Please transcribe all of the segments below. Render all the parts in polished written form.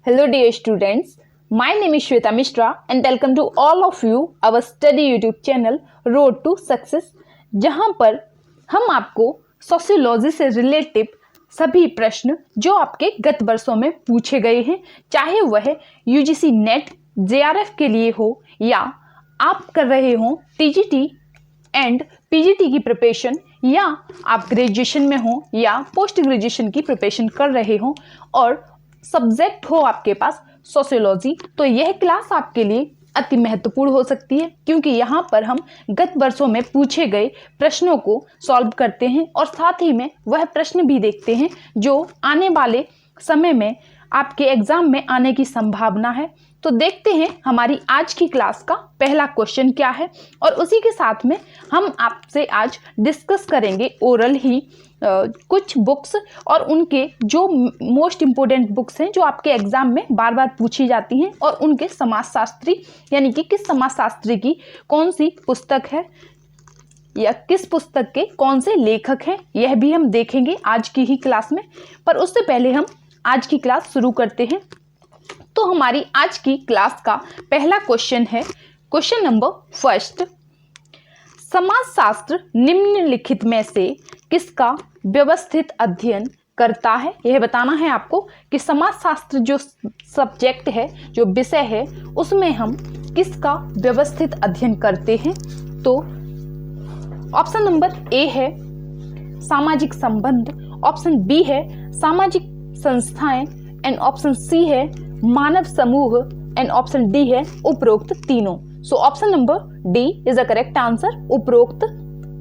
Hello dear students, my name is Shweta Mishra and welcome to all of you our study YouTube channel Road to Success, जहां पर हम आपको sociology से relative सभी प्रश्न जो आपके गत वर्षों में पूछे गए हैं, चाहे वह यूजीसी नेट जेआरएफ के लिए हो या आप कर रहे हो टीजीटी एंड पीजीटी की प्रिपरेशन, या आप ग्रेजुएशन में हो या पोस्ट ग्रेजुएशन की प्रिपरेशन कर रहे हो और सब्जेक्ट हो आपके पास सोशियोलॉजी, तो यह क्लास आपके लिए अति महत्वपूर्ण हो सकती है, क्योंकि यहाँ पर हम गत वर्षों में पूछे गए प्रश्नों को सॉल्व करते हैं और साथ ही में वह प्रश्न भी देखते हैं जो आने वाले समय में आपके एग्जाम में आने की संभावना है। तो देखते हैं हमारी आज की क्लास का पहला क्वेश्चन क्या है, और उसी के साथ में हम आपसे आज डिस्कस करेंगे ओरल ही कुछ बुक्स और उनके जो मोस्ट इम्पोर्टेंट बुक्स हैं जो आपके एग्जाम में बार बार पूछी जाती हैं, और उनके समाजशास्त्री यानी कि किस समाजशास्त्री की कौन सी पुस्तक है या किस पुस्तक के कौन से लेखक हैं, यह भी हम देखेंगे आज की ही क्लास में। पर उससे पहले हम आज की क्लास शुरू करते हैं। तो हमारी आज की क्लास का पहला क्वेश्चन है क्वेश्चन नंबर फर्स्ट, समाजशास्त्र निम्नलिखित में से किसका व्यवस्थित अध्ययन करता है। यह बताना है आपको कि समाजशास्त्र जो सब्जेक्ट है, जो विषय है, उसमें हम किसका व्यवस्थित अध्ययन करते हैं। तो ऑप्शन नंबर ए है सामाजिक संबंध, ऑप्शन बी है सामाजिक संस्थाएं, एंड ऑप्शन सी है मानव समूह, एंड ऑप्शन डी है उपरोक्त तीनों। सो option number D is the correct answer, उपरोक्त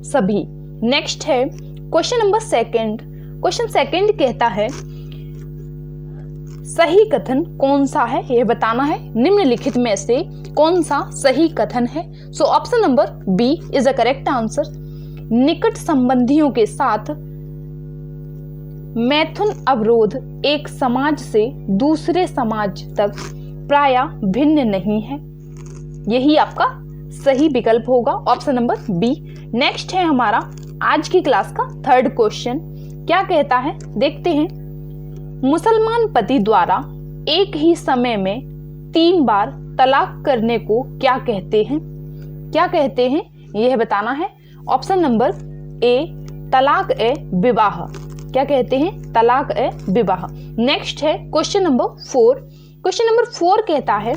सभी। नेक्स्ट है question number second. Question second कहता है सही कथन कौन सा है, यह बताना है निम्नलिखित में से कौन सा सही कथन है। So option number B is the correct answer, निकट संबंधियों के साथ मैथुन अवरोध एक समाज से दूसरे समाज तक प्रायः भिन्न नहीं है, यही आपका सही विकल्प होगा, ऑप्शन नंबर बी। नेक्स्ट है हमारा आज की क्लास का थर्ड क्वेश्चन। क्या कहता है देखते हैं, मुसलमान पति द्वारा एक ही समय में 3 बार तलाक करने को क्या कहते हैं। क्या कहते हैं यह बताना है, ऑप्शन नंबर ए तलाक ए विवाह। क्या कहते हैं, तलाक ए विवाह। नेक्स्ट है क्वेश्चन नंबर 4। क्वेश्चन नंबर 4 कहता है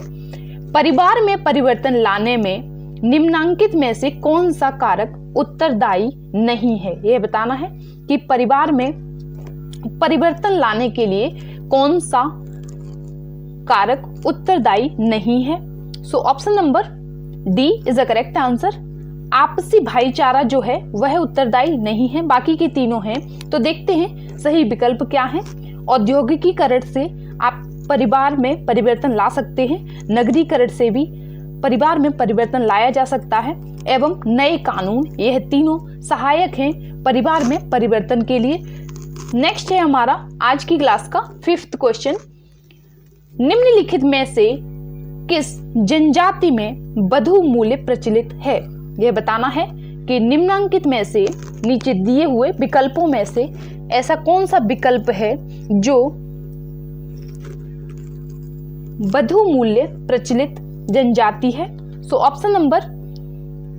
परिवार में परिवर्तन लाने में निम्नांकित में से कौन सा कारक उत्तरदायी नहीं है। यह बताना है कि परिवार में परिवर्तन लाने के लिए कौन सा कारक उत्तरदायी नहीं है। So option number D is the correct answer, आपसी भाईचारा जो है वह उत्तरदायी नहीं है, बाकी के तीनों हैं। तो देखते हैं सही विकल्प क्या है। औद्योगिकीकरण से आप परिवार में परिवर्तन ला सकते हैं, नगरीकरण से भी परिवार में परिवर्तन लाया जा सकता है, एवं नए कानून, यह तीनों सहायक हैं परिवार में परिवर्तन के लिए। नेक्स्ट है हमारा आज की क्लास का 5th क्वेश्चन, निम्नलिखित में से किस जनजाति में वधू मूल्य प्रचलित है। यह बताना है कि निम्नांकित में से नीचे दिए हुए विकल्पों में से ऐसा कौन सा विकल्प है जो वधू मूल्य प्रचलित जनजाति है। So option number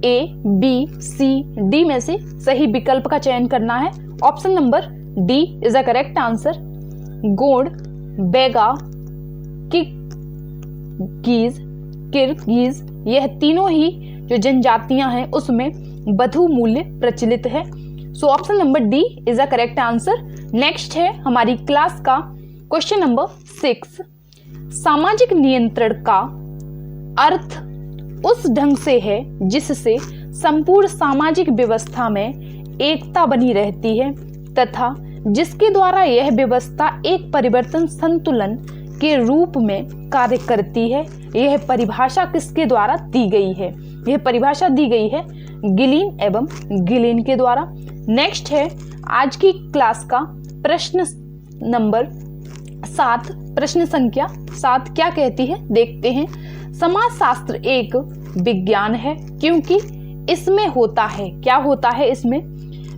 A B C D में से सही विकल्प का चयन करना है, option number D is the correct answer, Gond, Baiga, Kirghiz, यह तीनों ही जो जनजातियां हैं उसमें वधू मूल्य प्रचलित है। So option number D is the correct answer. Next है हमारी क्लास का क्वेश्चन नंबर 6, सामाजिक नियंत्रण का अर्थ उस ढंग से है जिससे संपूर्ण सामाजिक व्यवस्था में एकता बनी रहती है तथा जिसके द्वारा यह व्यवस्था एक परिवर्तन संतुलन के रूप में कार्य करती है। यह परिभाषा किसके द्वारा दी गई है। यह परिभाषा दी गई है गिलिन एवं गिलिन के द्वारा। नेक्स्ट है आज की क्लास का प्रश्न नंबर 7, प्रश्न संख्या 7 क्या कहती है देखते हैं। समाजशास्त्र एक विज्ञान है क्योंकि इसमें होता है, क्या होता है इसमें,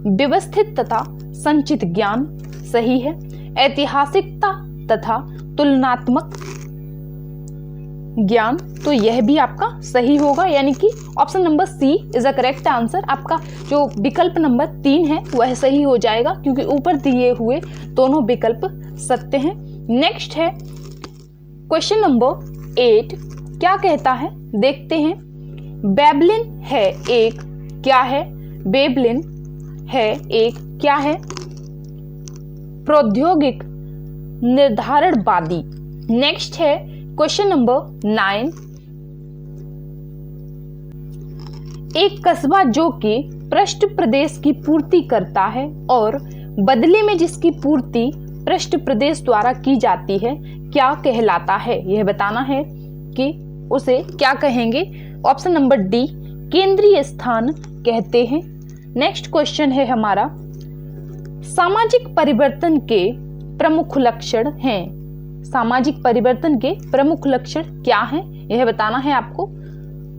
व्यवस्थित तथा संचित ज्ञान, सही है। ऐतिहासिकता तथा तुलनात्मक ज्ञान, तो यह भी आपका सही होगा, यानी कि option number C is a correct answer. आपका जो विकल्प नंबर 3 है वह सही हो जाएगा, क्योंकि ऊपर दिए हुए दोनों विकल्प सत्य हैं। नेक्स्ट है क्वेश्चन नंबर 8, क्या कहता है देखते हैं। बेबलिन है एक क्या है? बेबलिन है एक क्या है? प्रौद्योगिक निर्धारणवादी। नेक्स्ट है क्वेश्चन नंबर 9, एक कस्बा जो कि पृष्ठ प्रदेश की पूर्ति करता है और बदले में जिसकी पूर्ति पृष्ठ प्रदेश द्वारा की जाती है, क्या कहलाता है? यह बताना है कि उसे क्या कहेंगे। ऑप्शन नंबर डी, केंद्रीय स्थान कहते हैं। नेक्स्ट क्वेश्चन है हमारा, सामाजिक परिवर्तन के प्रमुख लक्षण हैं। सामाजिक परिवर्तन के प्रमुख लक्षण क्या हैं, यह बताना है आपको।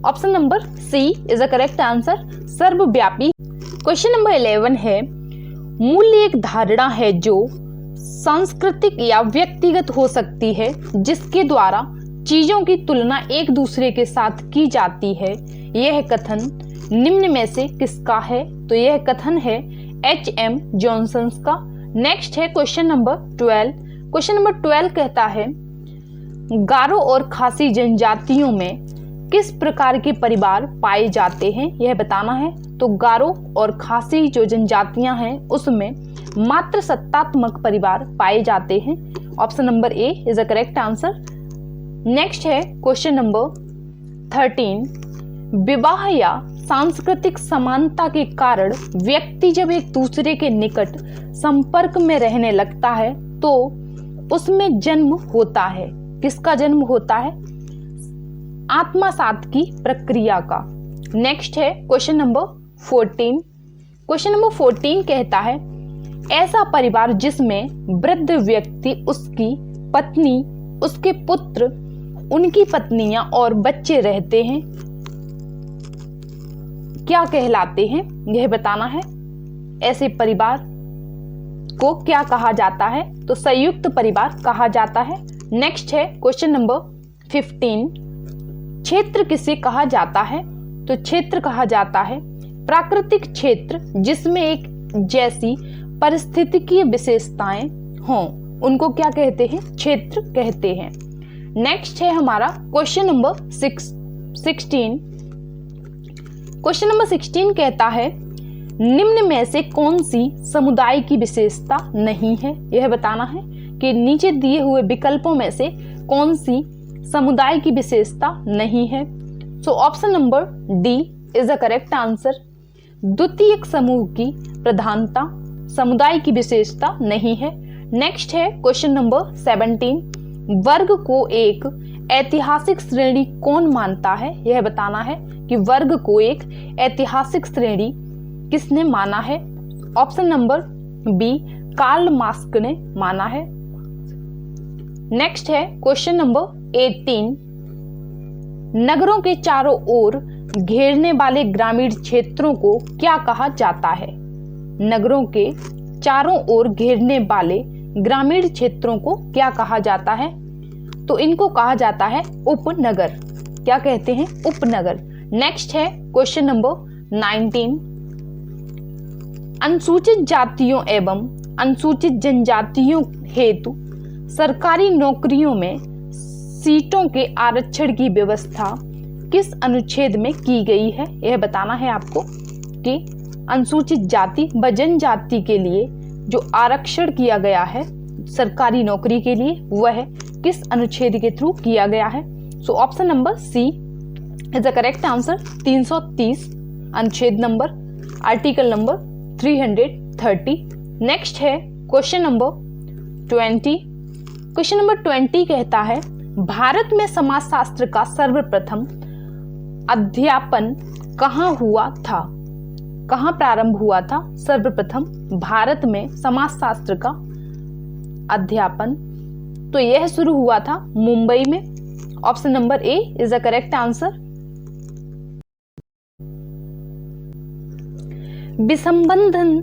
Option number C is a correct answer, सर्वव्यापी। क्वेश्चन नंबर 11 है, मूल्य एक धारणा है जो सांस्कृतिक या व्यक्तिगत हो सकती है, जिसके द्वारा चीजों की तुलना एक दूसरे के साथ की जाती है। यह कथन निम्न में से किसका है? तो यह कथन है H.M. जॉनसन का। नेक्स्ट है क्वेश्चन नंबर 12। क्वेश्चन नंबर 12 कहता है, गारो और खासी जनजातियों में किस प्रकार के परिवार पाए जाते हैं? यह बताना है। तो गारो और खासी जो जनजातियां हैं उसमें मात्र सत्तात्मक परिवार पाए जाते हैं। Option number A is a correct answer. Next है क्वेश्चन नंबर 13, विवाह या सांस्कृतिक समानता के कारण व्यक्ति जब एक दूसरे के निकट संपर्क में रहने लगता है तो उसमें जन्म होता है। किसका जन्म होता है? आत्मसात की प्रक्रिया का। नेक्स्ट है क्वेश्चन नंबर 14। क्वेश्चन नंबर 14 कहता है, ऐसा परिवार जिसमें वृद्ध व्यक्ति, उसकी पत्नी, उसके पुत्र, उनकी पत्नियां और बच्चे रहते हैं, क्या कहलाते हैं? यह बताना है। ऐसे परिवार को क्या कहा जाता है? तो संयुक्त परिवार कहा जाता है। नेक्स्ट है क्वेश्चन नंबर 15, क्षेत्र किसे कहा जाता है? तो क्षेत्र कहा जाता है प्राकृतिक क्षेत्र जिसमें एक जैसी पारिस्थितिकीय विशेषताएं हों, उनको क्या कहते हैं? क्षेत्र कहते हैं। नेक्स्ट है हमारा क्वेश्चन नंबर 16। क्वेश्चन नंबर 16 कहता है, निम्न में से कौन सी समुदाय की विशेषता नहीं है? यह बताना है कि नीचे दिए हुए विकल्पों में से कौन सी समुदाय की विशेषता नहीं है। So option number D is the correct answer. द्वितीयक समूह की प्रधानता समुदाय की विशेषता नहीं है। नेक्स्ट है क्वेश्चन नंबर 17, वर्ग को एक ऐतिहासिक श्रेणी कौन मानता है? यह बताना है कि वर्ग को एक ऐतिहासिक श्रेणी किसने माना है। Option number B, Karl Marx ने माना है। नेक्स्ट है क्वेश्चन नंबर 18, नगरों के चारों ओर घेरने वाले ग्रामीण क्षेत्रों को क्या कहा जाता है? नगरों के चारों ओर घेरने वाले ग्रामीण क्षेत्रों को क्या कहा जाता है? तो इनको कहा जाता है उपनगर। क्या कहते हैं? उपनगर। नेक्स्ट है क्वेश्चन नंबर 19, अनुसूचित जातियों एवं अनुसूचित जनजातियों हेतु सरकारी नौकरियों में सीटों के आरक्षण की व्यवस्था किस अनुच्छेद में की गई है? यह बताना है आपको कि अनुसूचित जाति व जनजाति के लिए जो आरक्षण किया गया है सरकारी नौकरी के लिए वह किस अनुच्छेद के थ्रू किया गया है। So option number C is the correct answer. 330 अनुच्छेद नंबर, आर्टिकल नंबर 330। नेक्स्ट है क्वेश्चन नंबर 20। क्वेश्चन नंबर 20 कहता है, भारत में समाजशास्त्र का सर्वप्रथम अध्यापन कहाँ हुआ था? कहाँ प्रारंभ हुआ था? सर्वप्रथम भारत में समाजशास्त्र का अध्यापन, तो यह शुरू हुआ था मुंबई में। Option number A is the correct answer. विसंबंधन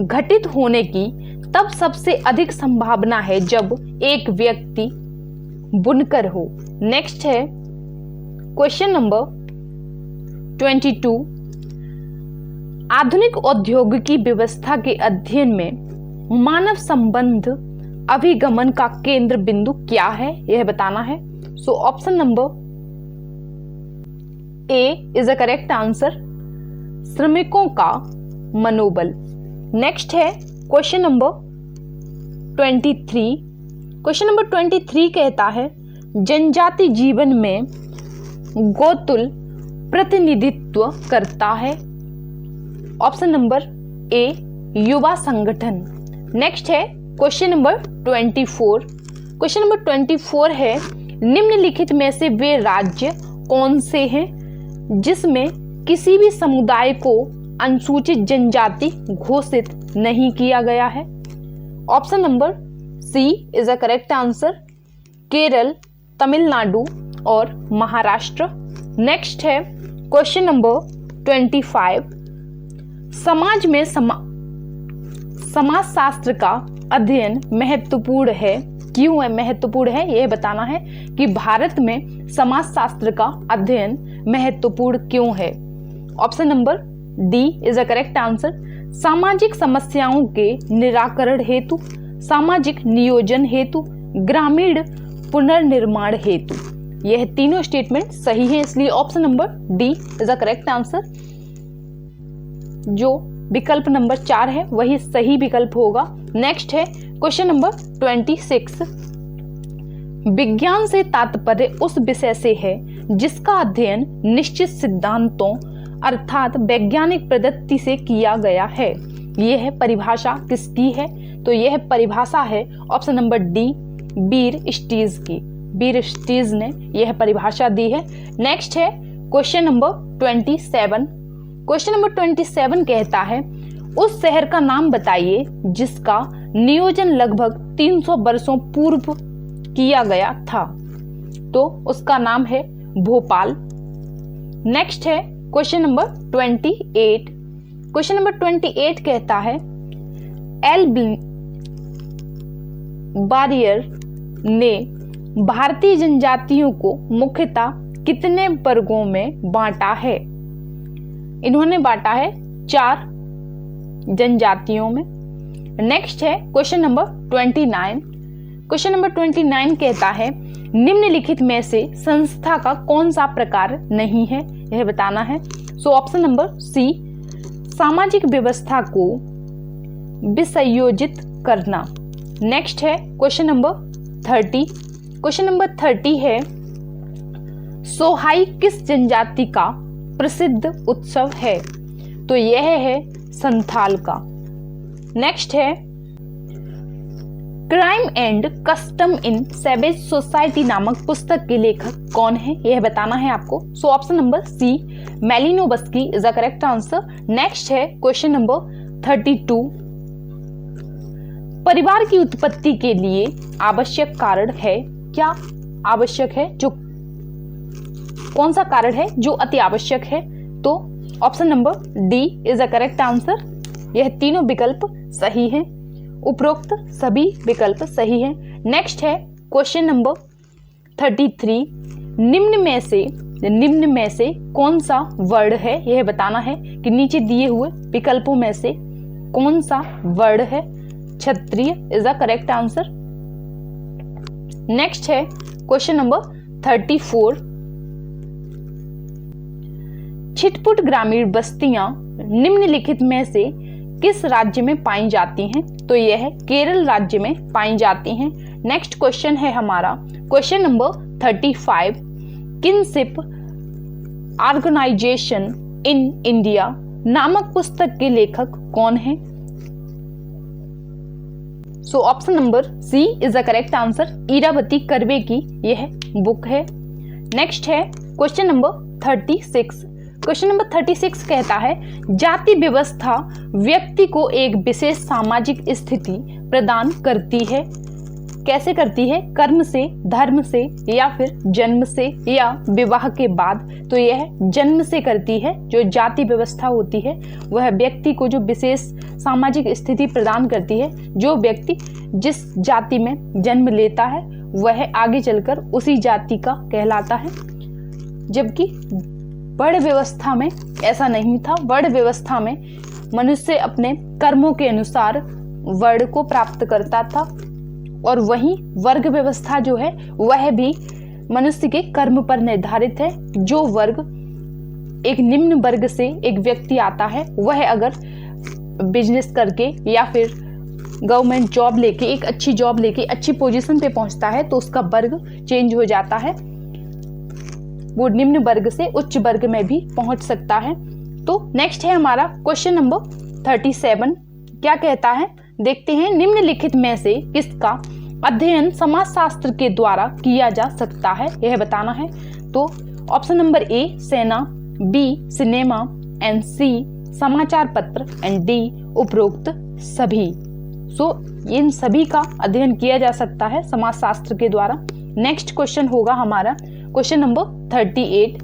घटित होने की तब सबसे अधिक संभावना है जब एक व्यक्ति बुनकर हो। नेक्स्ट है क्वेश्चन नंबर 22, आधुनिक औद्योगिकी व्यवस्था के अध्ययन में मानव संबंध अभिगमन का केंद्र बिंदु क्या है, यह बताना है। So option number A is a correct answer, श्रमिकों का मनोबल। नेक्स्ट है क्वेश्चन नंबर 23। क्वेश्चन नंबर 23 कहता है जनजाति जीवन में गोतुल प्रतिनिधित्व करता है। ऑप्शन नंबर ए युवा संगठन। नेक्स्ट है क्वेश्चन नंबर 24। क्वेश्चन नंबर 24 है निम्नलिखित में से वे राज्य कौन से हैं जिसमें किसी भी समुदाय को अनुसूचित जनजाति घोषित नहीं किया गया है। Option number C is a correct answer, Kerala, Tamil Nadu और महाराष्ट्र। नेक्स्ट है क्वेश्चन नंबर 25, समाज में समाजशास्त्र का अध्ययन महत्वपूर्ण है, क्यों है महत्वपूर्ण है, यह बताना है कि भारत में समाजशास्त्र का अध्ययन महत्वपूर्ण क्यों है। Option number D is a correct answer, सामाजिक समस्याओं के निराकरण हेतु, सामाजिक नियोजन हेतु, ग्रामीण पुनर्निर्माण हेतु। यह तीनों स्टेटमेंट सही है, इसलिए option number D is a correct answer. जो विकल्प नंबर 4 है वही सही विकल्प होगा। नेक्स्ट है क्वेश्चन नंबर 26, विज्ञान से तात्पर्य उस विषय से है जिसका अध्ययन निश्चित सिद्धांतों अर्थात वैज्ञानिक पद्धति से किया गया है। यह परिभाषा किसकी है, तो यह परिभाषा है ऑप्शन नंबर डी बीर स्टीज की। बीर स्टीज ने यह परिभाषा दी है। नेक्स्ट है क्वेश्चन नंबर 27। क्वेश्चन नंबर 27 कहता है उस शहर का नाम बताइए जिसका नियोजन लगभग 300 वर्षों पूर्व किया गया था, तो उसका नाम है भोपाल। नेक्स्ट है क्वेश्चन नंबर 28। क्वेश्चन नंबर 28 कहता है एल बारियर ने भारतीय जनजातियों को मुख्यतः कितने वर्गों में बांटा है। इन्होंने बांटा है 4 जनजातियों में। नेक्स्ट है क्वेश्चन नंबर 29। क्वेश्चन नंबर 29 कहता है निम्नलिखित में से संस्था का कौन सा प्रकार नहीं है, यह बताना है। सो ऑप्शन नंबर सी सामाजिक व्यवस्था को विसंयोजित करना। नेक्स्ट है क्वेश्चन नंबर 30। क्वेश्चन नंबर 30 है सोहाई किस जनजाति का प्रसिद्ध उत्सव है, तो यह है संथाल का। नेक्स्ट है crime and custom in savage society नामक पुस्तक के लेखक कौन है, यह बताना है आपको। So option number C Malinowski is the correct answer. Next है क्वेश्चन नंबर 32, परिवार की उत्पत्ति के लिए आवश्यक कारण है, क्या आवश्यक है, जो कौन सा कारण है जो अति आवश्यक है, तो option number D is the correct answer. यह तीनों विकल्प सही हैं, उपरोक्त सभी विकल्प सही हैं। नेक्स्ट है क्वेश्चन नंबर 33, निम्न में से कौन सा वर्ड है, यह बताना है कि नीचे दिए हुए विकल्पों में से कौन सा वर्ड है। Kshatriya is the correct answer. Next है क्वेश्चन नंबर 34, छिटपुट ग्रामीण बस्तियां निम्नलिखित में से किस राज्य में पाई जाती हैं, तो यह है केरल राज्य में पाई जाती हैं। नेक्स्ट क्वेश्चन है हमारा question number 35, kinship organisation in India नामक पुस्तक के लेखक कौन है। So option number C is the correct answer, Irawati Karve की यह बुक है। नेक्स्ट है क्वेश्चन नंबर 36। क्वेश्चन नंबर 36 कहता है जाति व्यवस्था व्यक्ति को एक विशेष सामाजिक स्थिति प्रदान करती है, कैसे करती है, कर्म से, धर्म से, या फिर जन्म से, या विवाह के बाद, तो यह जन्म से करती है। जो जाति व्यवस्था होती है वह व्यक्ति को जो विशेष सामाजिक स्थिति प्रदान करती है, जो व्यक्ति जिस जाति में जन्म लेता है वह आगे चलकर उसी जाति का कहलाता है। जबकि वर्ण व्यवस्था में ऐसा नहीं था। वर्ण व्यवस्था में मनुष्य अपने कर्मों के अनुसार वर्ण को प्राप्त करता था, और वहीं वर्ग व्यवस्था जो है वह भी मनुष्य के कर्म पर निर्धारित है। जो वर्ग एक निम्न वर्ग से एक व्यक्ति आता है, वह अगर बिजनेस करके या फिर गवर्नमेंट जॉब लेके, एक अच्छी जॉब लेके अच्छी पोजीशन पे पहुंचता है, तो उसका वर्ग चेंज हो जाता है, वो निम्न वर्ग से उच्च वर्ग में भी पहुंच सकता है। तो नेक्स्ट है हमारा क्वेश्चन नंबर 37। क्या कहता है देखते हैं, निम्नलिखित में से किसका अध्ययन समाजशास्त्र के द्वारा किया जा सकता है, यह बताना है। तो ऑप्शन नंबर ए सेना, बी सिनेमा, एंड सी समाचार पत्र, एंड डी उपरोक्त सभी। इन सभी का अध्ययन किया जा सकता है समाजशास्त्र के द्वारा। नेक्स्ट क्वेश्चन होगा हमारा क्वेश्चन नंबर 38।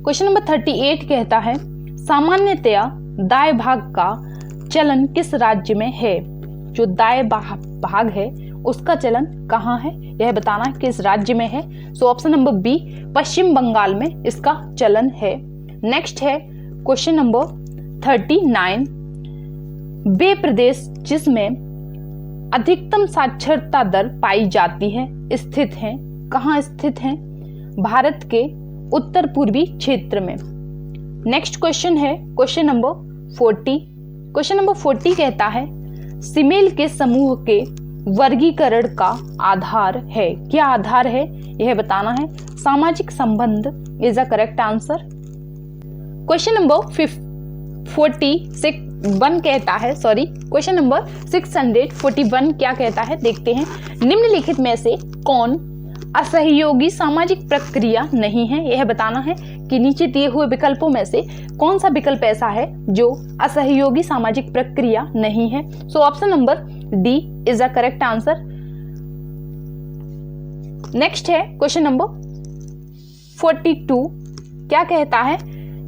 क्वेश्चन नंबर 38 कहता है, सामान्यतया दाएं भाग का चलन किस राज्य में है? जो दाएं भाग है उसका चलन कहाँ है, यह बताना है किस राज्य में है। ऑप्शन नंबर बी पश्चिम बंगाल में इसका चलन है। नेक्स्ट है क्वेश्चन नंबर 39। वे प्रदेश जिसमें अधिकतम साक्षरता दर पाई जाती है स्थित हैं, कहाँ स्थित हैं? भारत के उत्तर पूर्वी क्षेत्र में। नेक्स्ट क्वेश्चन है क्वेश्चन नंबर 40। क्वेश्चन नंबर 40 कहता है, सीमेल के समूह के वर्गीकरण का आधार है, क्या आधार है यह बताना है। सामाजिक संबंध is a correct answer. Question number 41 कहता है, क्वेश्चन नंबर 641 क्या कहता है देखते हैं, निम्नलिखित में से कौन असहयोगी सामाजिक प्रक्रिया नहीं है, यह बताना है कि नीचे दिए हुए विकल्पों में से कौन सा विकल्प ऐसा है जो असहयोगी सामाजिक प्रक्रिया नहीं है। Option number D is a correct answer. Next है क्वेश्चन नंबर 42। क्या कहता है,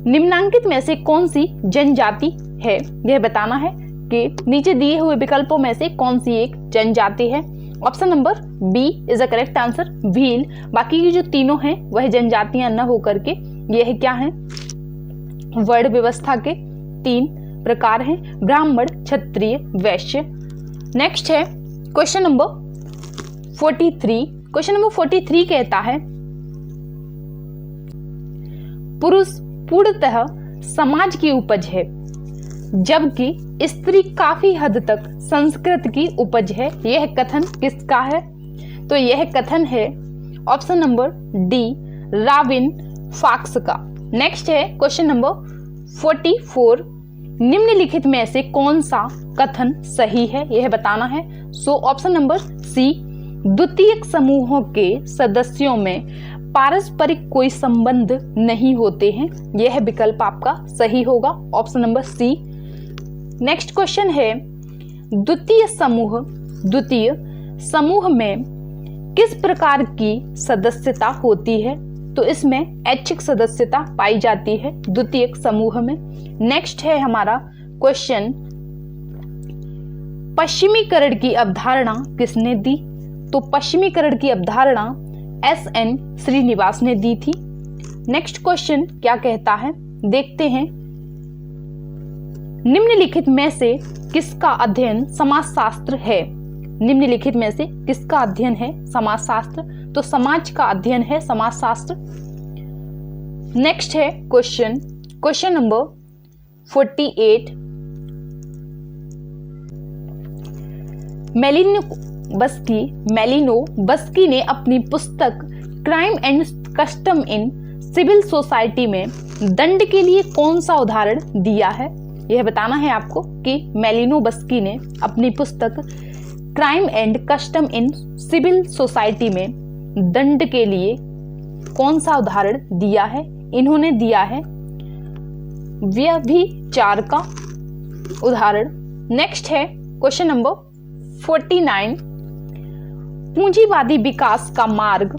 निम्नांकित में से कौन सी जनजाति है, यह बताना है कि नीचे दिए हुए विकल्पों में से कौन सी एक जनजाति है। Option number B is a correct answer, Bhil. बाकी की जो तीनों हैं वह जनजातियां न होकर के यह क्या हैं, वर्ण व्यवस्था के 3 प्रकार हैं, ब्राह्मण, क्षत्रिय, वैश्य। नेक्स्ट है क्वेश्चन नंबर 43। क्वेश्चन नंबर 43 कहता है, पुरुष पूर्णतः समाज की उपज है जबकि स्त्री काफी हद तक संस्कृत की उपज है, यह कथन किसका है? तो यह कथन है option number D Robin Fox का। नेक्स्ट है क्वेश्चन नंबर 44। निम्नलिखित में से कौन सा कथन सही है, यह बताना है। ऑप्शन नंबर सी द्वितीयक समूहों के सदस्यों में पारस्परिक कोई संबंध नहीं होते हैं, यह विकल्प आपका सही होगा, option number C. Next question है, द्वितीय समूह में किस प्रकार की सदस्यता होती है? तो इसमें ऐच्छिक सदस्यता पाई जाती है द्वितीयक समूह में। नेक्स्ट है हमारा क्वेश्चन, पश्चिमीकरण की अवधारणा किसने दी? तो पश्चिमीकरण की अवधारणा एस.एन. श्रीनिवास ने दी थी। नेक्स्ट क्वेश्चन क्या कहता है देखते हैं, निम्नलिखित में से किसका अध्ययन समाजशास्त्र है? निम्नलिखित में से किसका अध्ययन है समाजशास्त्र? तो समाज का अध्ययन है समाजशास्त्र। नेक्स्ट है क्वेश्चन नंबर 48। मेलिनो बस्की ने अपनी पुस्तक crime and custom in civil society में दंड के लिए कौन सा उदाहरण दिया है? यह बताना है आपको कि मेलिनो बस्की ने अपनी पुस्तक crime and custom in civil society में दंड के लिए कौन सा उदाहरण दिया है? इन्होंने दिया है व्यभिचार का उदाहरण। नेक्स्ट है क्वेश्चन नंबर 49। पूंजीवादी विकास का मार्ग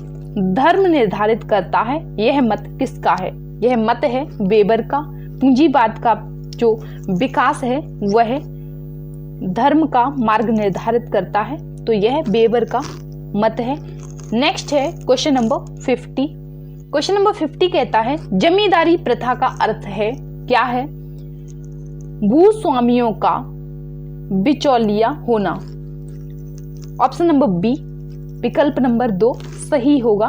धर्म निर्धारित करता है, यह मत किसका है? यह मत है वेबर का। पूंजीवाद का जो विकास है वह धर्म का मार्ग निर्धारित करता है, तो यह वेबर का मत है। नेक्स्ट है क्वेश्चन नंबर 50। क्वेश्चन नंबर 50 कहता है जमींदारी प्रथा का अर्थ है, क्या है? भूस्वामियों का बिचौलिया होना। ऑप्शन नंबर बी विकल्प नंबर 2 सही होगा।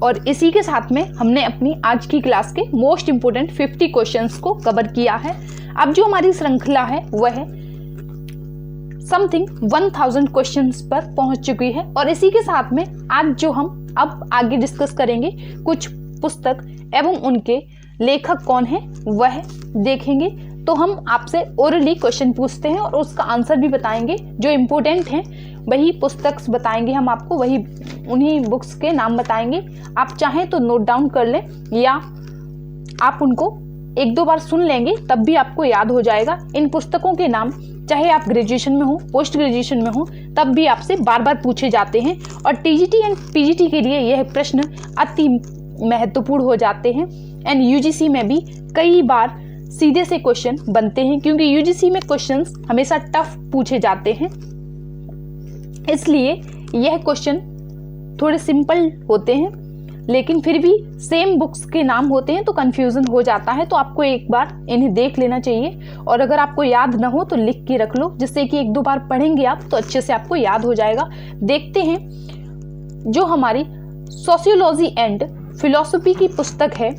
और इसी के साथ में हमने अपनी आज की क्लास के मोस्ट इंपोर्टेंट 50 क्वेश्चंस को कवर किया है। अब जो हमारी श्रृंखला है वह है समथिंग 1000 क्वेश्चंस पर पहुंच चुकी है। और इसी के साथ में आज जो हम अब आगे डिस्कस करेंगे कुछ पुस्तक एवं उनके लेखक कौन है वह देखेंगे। तो हम आपसे ओरली क्वेश्चन पूछते हैं और उसका आंसर भी बताएंगे। जो इम्पोर्टेंट हैं वही पुस्तक बताएंगे हम आपको, वही उन्हीं बुक्स के नाम बताएंगे। आप चाहें तो नोट डाउन कर लें या आप उनको 1-2 बार सुन लेंगे तब भी आपको याद हो जाएगा। इन पुस्तकों के नाम चाहे आप ग्रेजुएशन में हो, पोस्ट ग्रेजुएशन में हो, तब भी आपसे बार बार पूछे जाते हैं। और टीजीटी एंड पीजीटी के लिए यह प्रश्न अति महत्वपूर्ण हो जाते हैं। एंड यूजीसी में भी कई बार सीधे से क्वेश्चन बनते हैं, क्योंकि यूजीसी में क्वेश्चंस हमेशा टफ पूछे जाते हैं, इसलिए यह क्वेश्चन थोड़े सिंपल होते हैं, लेकिन फिर भी सेम बुक्स के नाम होते हैं तो कंफ्यूजन हो जाता है। तो आपको एक बार इन्हें देख लेना चाहिए और अगर आपको याद ना हो तो लिख के रख लो, जिससे कि 1-2 बार पढ़ेंगे आप तो अच्छे से आपको याद हो जाएगा। देखते हैं जो हमारी सोशियोलॉजी एंड फिलॉसफी की पुस्तक है,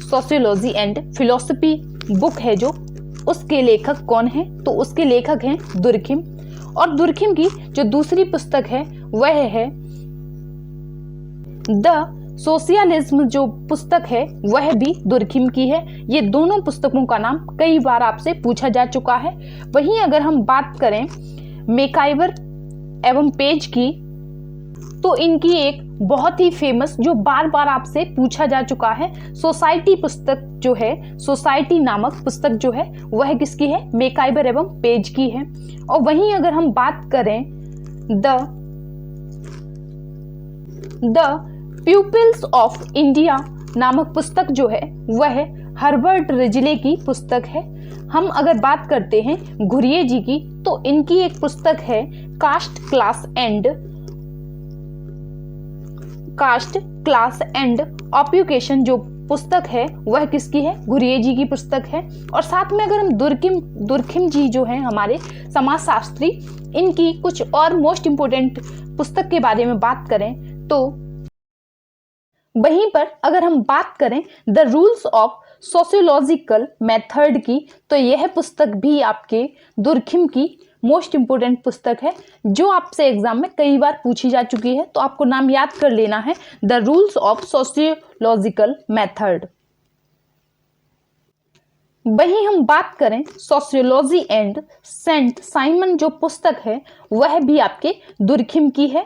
सोशियोलॉजी एंड फिलॉसफी बुक है जो, उसके लेखक कौन है? तो उसके लेखक हैं दुर्खिम। और दुर्खिम की जो दूसरी पुस्तक है वह है द सोशलिज्म, जो पुस्तक है वह भी दुर्खिम की है। ये दोनों पुस्तकों का नाम कई बार आपसे पूछा जा चुका है। वहीं अगर हम बात करें मैकाइवर एवं पेज की, तो इनकी एक बहुत ही फेमस जो बार बार आपसे पूछा जा चुका है सोसाइटी पुस्तक जो है, सोसाइटी नामक पुस्तक जो है वह किसकी है? मैकाइवर एवं पेज की है। और वहीं अगर हम बात करें द प्यूपिल्स ऑफ इंडिया नामक पुस्तक जो है वह हर्बर्ट रिजले की पुस्तक है। हम अगर बात करते हैं घुरिये जी की, तो इनकी एक पुस्तक है कास्ट क्लास एंड ऑक्यूपेशन, जो पुस्तक है वह किसकी है? घुरिये जी की पुस्तक है। और साथ में अगर हम दुर्खिम जी जो हैं हमारे समाजशास्त्री, इनकी कुछ और मोस्ट इंपोर्टेंट पुस्तक के बारे में बात करें तो वहीं पर अगर हम बात करें the rules of sociological method की, तो यह पुस्तक भी आपके दुर्खिम की मोस्ट इंपोर्टेंट पुस्तक है, जो आपसे एग्जाम में कई बार पूछी जा चुकी है। तो आपको नाम याद कर लेना है, the rules of sociological method. वहीं हम बात करें सोशियोलॉजी एंड सेंट साइमन, जो पुस्तक है वह भी आपके दुर्खिम की है।